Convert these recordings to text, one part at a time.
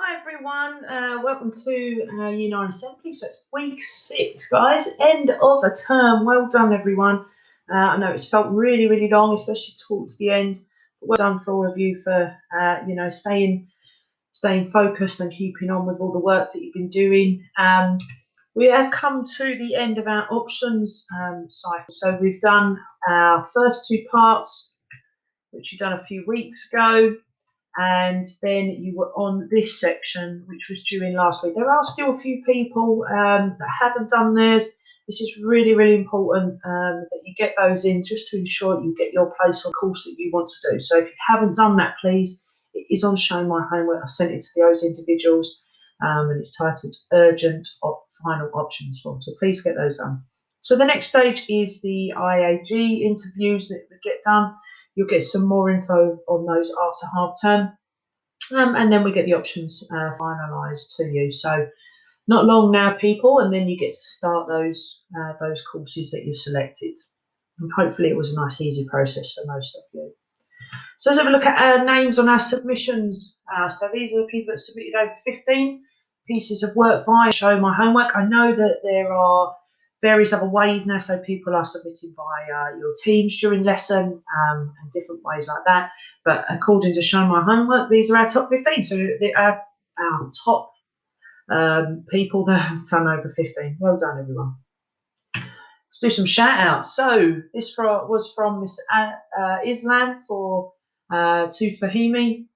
Hi everyone, welcome to Year 9 Assembly. So it's week 6, guys, end of a term. Well done everyone. I know it's felt really long, especially towards the end. Well done for all of you for staying focused and keeping on with all the work that you've been doing. We have come to the end of our options cycle. So we've done our first 2 parts, which you've done a few weeks ago. And then you were on this section, which was due in last week. There are still a few people that haven't done theirs. This is really important that you get those in, just to ensure you get your place on course that you want to do. So if you haven't done that, please, it is on Show My Homework. I sent it to those individuals, and it's titled Urgent Final Options Form. So please get those done. So the next stage is the IAG interviews that we get done. You'll get some more info on those after half term, and then we get the options finalised to you. So not long now, people, and then you get to start those courses that you've selected. And hopefully it was a nice, easy process for most of you. So let's have a look at our names on our submissions. So these are the people that submitted over 15 pieces of work via Show My Homework. I know that there are various other ways now, so people are submitting via your teams during lesson and different ways like that. But according to Show My Homework, these are our top 15. So they are our top people that have done over 15. Well done, everyone. Let's do some shout outs. So this was from Miss Islam to Fahimi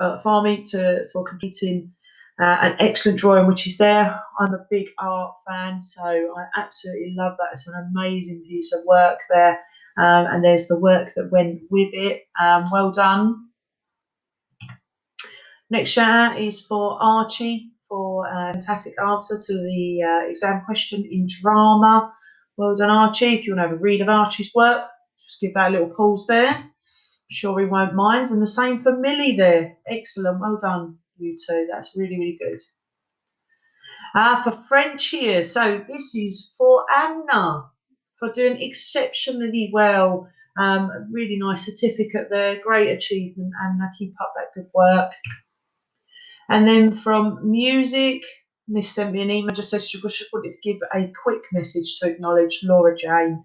for completing an excellent drawing, which is there. I'm a big art fan, so I absolutely love that. It's an amazing piece of work there, and there's the work that went with it. Well done. Next shout out is for Archie for a fantastic answer to the exam question in drama. Well done, Archie. If you want to have a read of Archie's work, just give that a little pause there. I'm sure he won't mind. And the same for Millie there. Excellent. Well done, you two. That's really good. For French here, so this is for Anna for doing exceptionally well. Really nice certificate there. Great achievement, Anna. Keep up that good work. And then from music, Miss sent me an email, just said she wanted to give a quick message to acknowledge Laura Jane.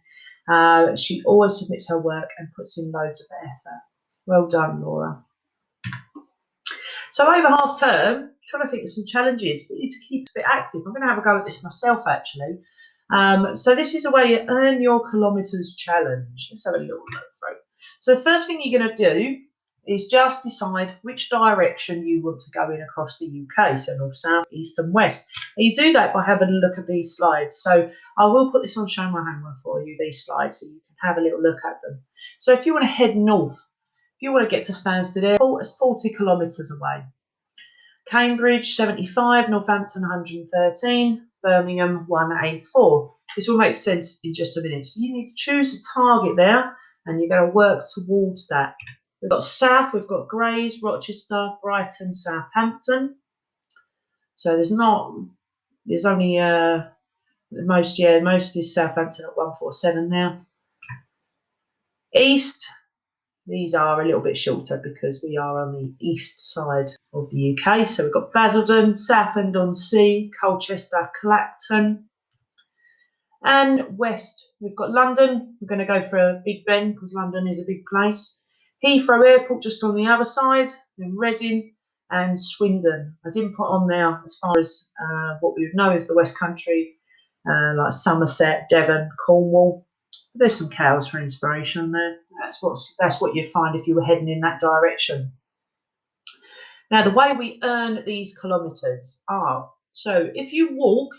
She always submits her work and puts in loads of effort. Well done, Laura. So over half term, trying to think of some challenges. We need to keep a bit active. I'm going to have a go at this myself, actually. So this is a way you earn your kilometres challenge. Let's have a little look through. So the first thing you're going to do is just decide which direction you want to go in across the UK, so north, south, east and west. And you do that by having a look at these slides. So I will put this on Show My Homework for you, these slides, so you can have a little look at them. So if you want to head north, if you want to get to Stansted Airport, it's 40 kilometres away. Cambridge, 75, Northampton, 113, Birmingham, 184. This will make sense in just a minute. So you need to choose a target there, and you're going to work towards that. We've got south, we've got Grays, Rochester, Brighton, Southampton. So there's only most is Southampton at 147 now. East, these are a little bit shorter because we are on the east side of the UK. So we've got Basildon, Southend-on-Sea, Colchester, Clacton. And west, we've got London. We're going to go for Big Ben because London is a big place. Heathrow Airport just on the other side, then Reading and Swindon. I didn't put on there as far as what we would know as the West Country, like Somerset, Devon, Cornwall. There's some cows for inspiration there. That's what you'd find if you were heading in that direction. Now, the way we earn these kilometres are, so if you walk,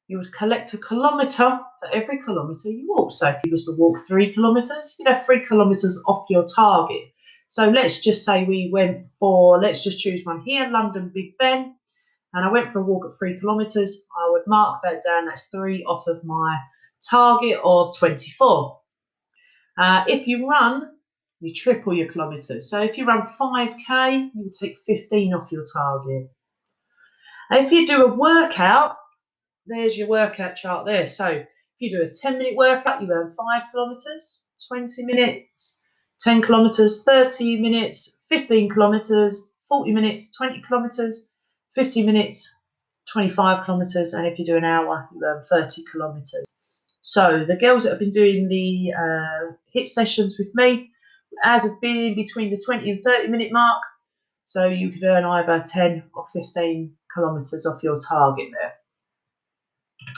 you would collect a kilometre for every kilometre you walk. So if you was to walk 3 kilometres, you'd have 3 kilometres off your target. So let's just say we went for, let's just choose one here, London Big Ben, and I went for a walk at 3 kilometres. I would mark that down. That's 3 off of my target of 24. If you run, you triple your kilometres. So if you run 5k, you would take 15 off your target. If you do a workout, there's your workout chart there. So if you do a 10-minute workout, you earn 5 kilometres, 20 minutes, 10 kilometres, 30 minutes, 15 kilometres, 40 minutes, 20 kilometres, 50 minutes, 25 kilometres, and if you do an hour, you earn 30 kilometres. So the girls that have been doing the HIIT sessions with me, as have been in between the 20 and 30 minute mark, so you could earn either 10 or 15 kilometres off your target there.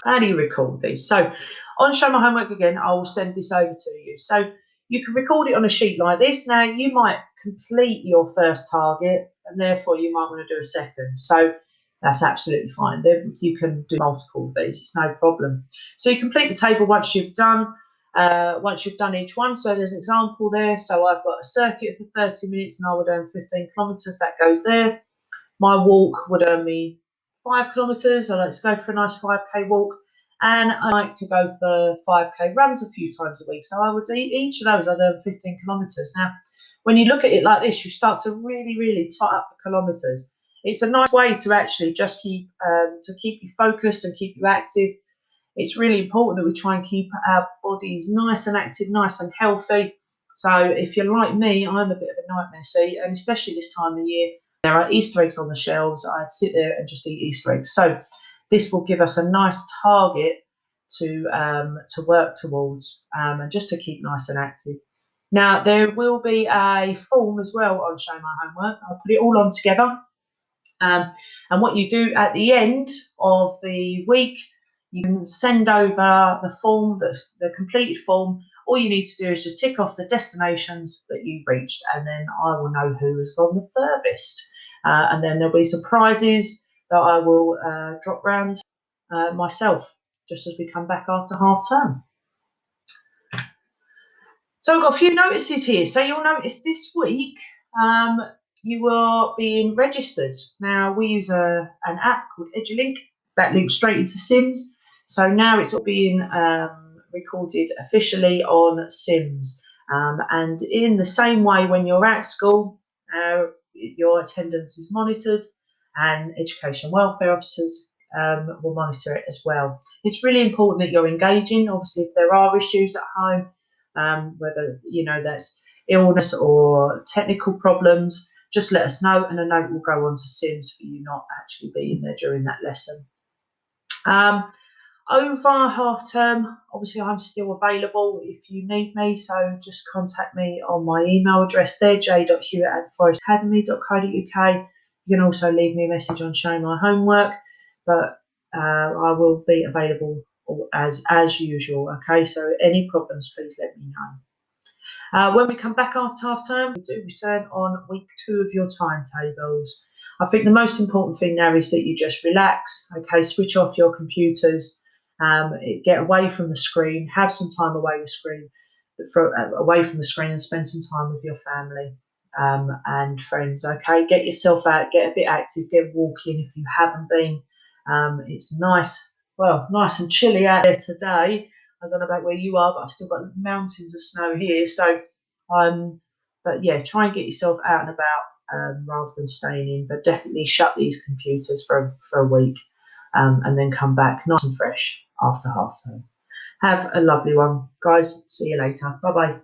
How do you record these? So on Show My Homework again, I will send this over to you. So you can record it on a sheet like this. Now you might complete your first target and therefore you might want to do a second. So that's absolutely fine. Then you can do multiple of these, it's no problem. So you complete the table once you've done each one. So there's an example there. So I've got a circuit for 30 minutes and I would earn 15 kilometres, that goes there. My walk would earn me 5 kilometres. I like to go for a nice 5k walk, and I like to go for 5k runs a few times a week. So I would each of those I'd earn 15 kilometres. Now, when you look at it like this, you start to really, really tot up the kilometres. It's a nice way to actually just keep you focused and keep you active. It's really important that we try and keep our bodies nice and active, nice and healthy. So if you're like me, I'm a bit of a nightmare, see, and especially this time of year, there are Easter eggs on the shelves. I'd sit there and just eat Easter eggs. So this will give us a nice target to work towards and just to keep nice and active. Now, there will be a form as well on Show My Homework. I'll put it all on together. And what you do at the end of the week, you can send over the form, the completed form. All you need to do is just tick off the destinations that you've reached, and then I will know who has gone the furthest. And then there'll be some prizes that I will drop round myself just as we come back after half term. So I've got a few notices here. So you'll notice this week you are being registered. Now we use an app called EduLink that links straight into Sims. So now it's all being recorded officially on Sims. And in the same way, when you're at school, your attendance is monitored, and education welfare officers will monitor it as well. It's really important that you're engaging. Obviously, if there are issues at home, whether that's illness or technical problems, just let us know, and a note will go on to Sims for you not actually being there during that lesson. Over half term, obviously I'm still available if you need me, so just contact me on my email address there, j.hewitt@forestacademy.co.uk. You can also leave me a message on Show My Homework, but I will be available as usual. Okay, so any problems, please let me know. When we come back after half term, we do return on week 2 of your timetables. I think the most important thing now is that you just relax. Okay, switch off your computers. Get away from the screen, have some time away from the screen, and spend some time with your family and friends. Okay, get yourself out, get a bit active, get walking if you haven't been. It's nice and chilly out there today. I don't know about where you are, but I've still got mountains of snow here. So, but yeah, try and get yourself out and about rather than staying in. But definitely shut these computers for a week. And then come back nice and fresh after half term. Have a lovely one, guys. See you later. Bye bye.